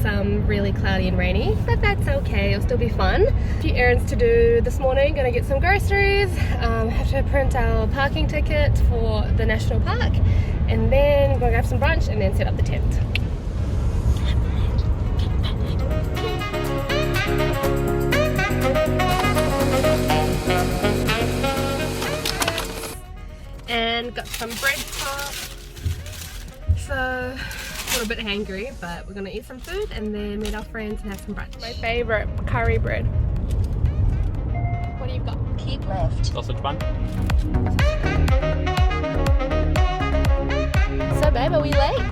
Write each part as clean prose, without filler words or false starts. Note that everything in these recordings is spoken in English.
it's really cloudy and rainy, but that's okay, it'll still be fun. A few errands to do this morning, gonna get some groceries, have to print our parking ticket for the national park, and then we're gonna grab some brunch and then set up the tent. And got some bread pop. So a little bit hangry, but we're gonna eat some food and then meet our friends and have some brunch. My favorite curry bread. What do you got? Keep left. Sausage bun. So babe, are we late?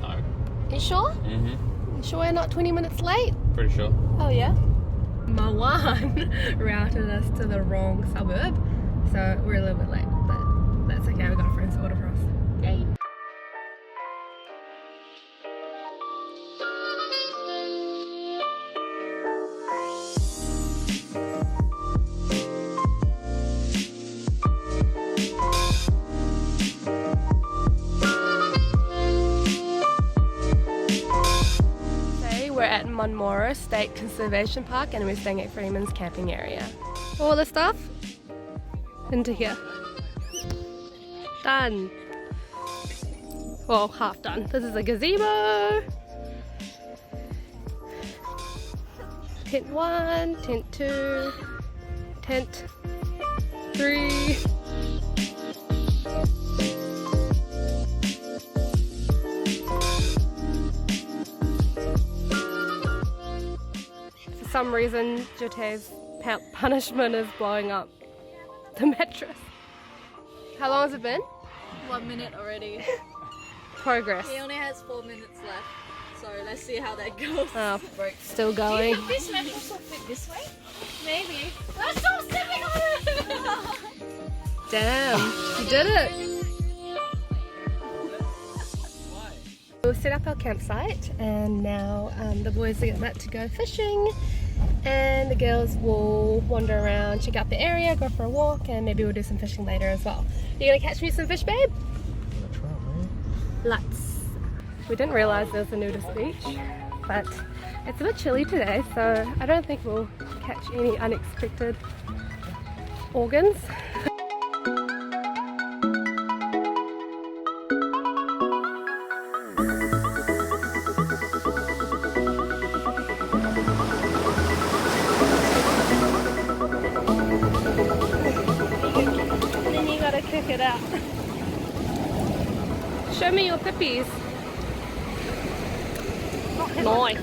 No. You sure? Mm-hmm. You sure we're not 20 minutes late? Pretty sure. Oh yeah. Mawan routed us to the wrong suburb, so we're a little bit late, but that's okay, we got a friend's order for us. Yay! We're at Munmorah State Conservation Park and we're staying at Freemans camping area. All the stuff into here. Done. Well, half done. This is a gazebo. Tent 1, tent 2, tent 3. For some reason, Jite's punishment is blowing up the mattress. How long has it been? 1 minute already. Progress. He only has 4 minutes left, so let's see how that goes. Oh, still going. Do you think this mattress will fit this way? Maybe. I'm still sitting on it! Damn, you did it! We'll set up our campsite and now the boys are about to go fishing and the girls will wander around, check out the area, go for a walk, and maybe we'll do some fishing later as well. You gonna catch me some fish, babe? Lots. We didn't realise there was a nudist beach, but it's a bit chilly today, so I don't think we'll catch any unexpected organs. Then you gotta kick it out. Show me your pippies. Nice.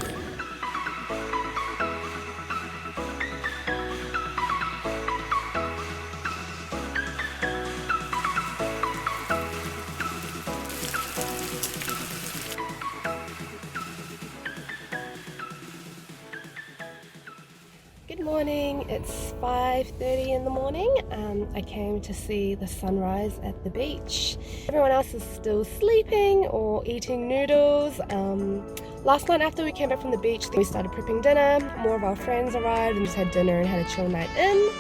Good morning, it's 5:30 in the morning. I came to see the sunrise at the beach. Everyone else is still sleeping or eating noodles. Last night after we came back from the beach, we started prepping dinner. More of our friends arrived and just had dinner and had a chill night in.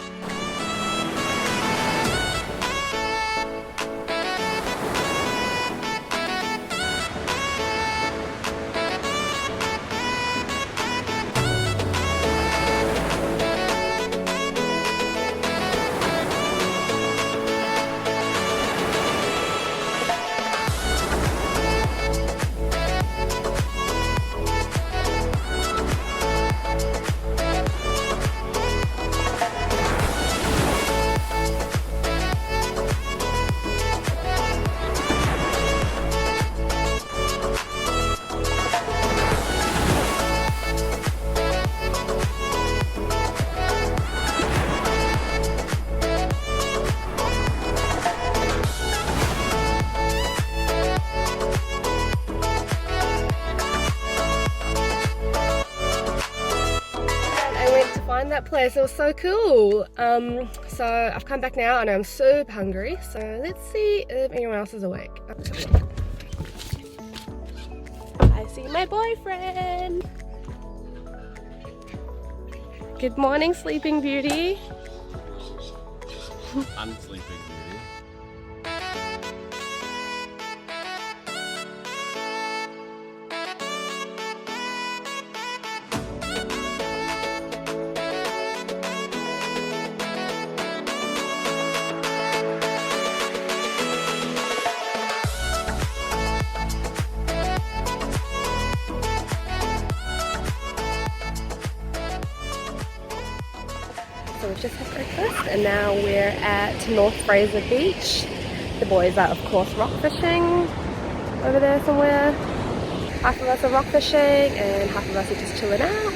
That place, it was so cool. So I've come back now and I'm super hungry, so let's see if anyone else is awake. I see my boyfriend. Good morning, Sleeping Beauty. I'm Sleeping Beauty. we've just had breakfast and now we're at North Fraser Beach. The boys are of course rock fishing over there somewhere. Half of us are rock fishing and half of us are just chilling out.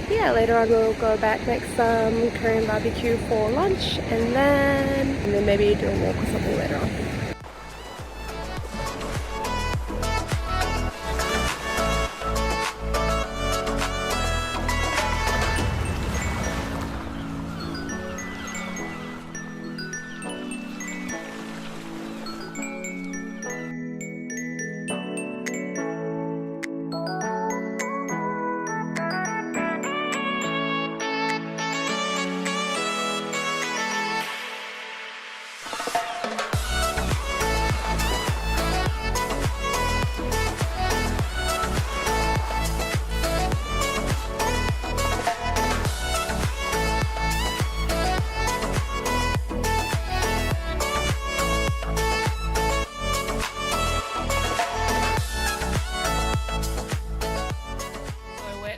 Yeah, later on we'll go back, make some Korean barbecue for lunch and then maybe do a walk or something later on.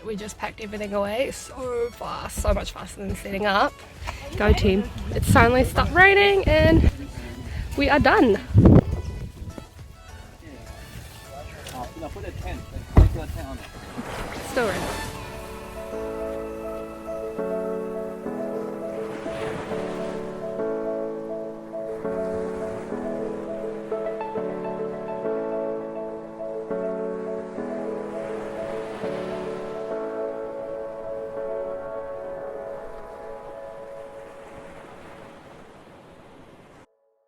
We just packed everything away so fast, so much faster than setting up. Go team. It's finally stopped raining and we are done. Still raining.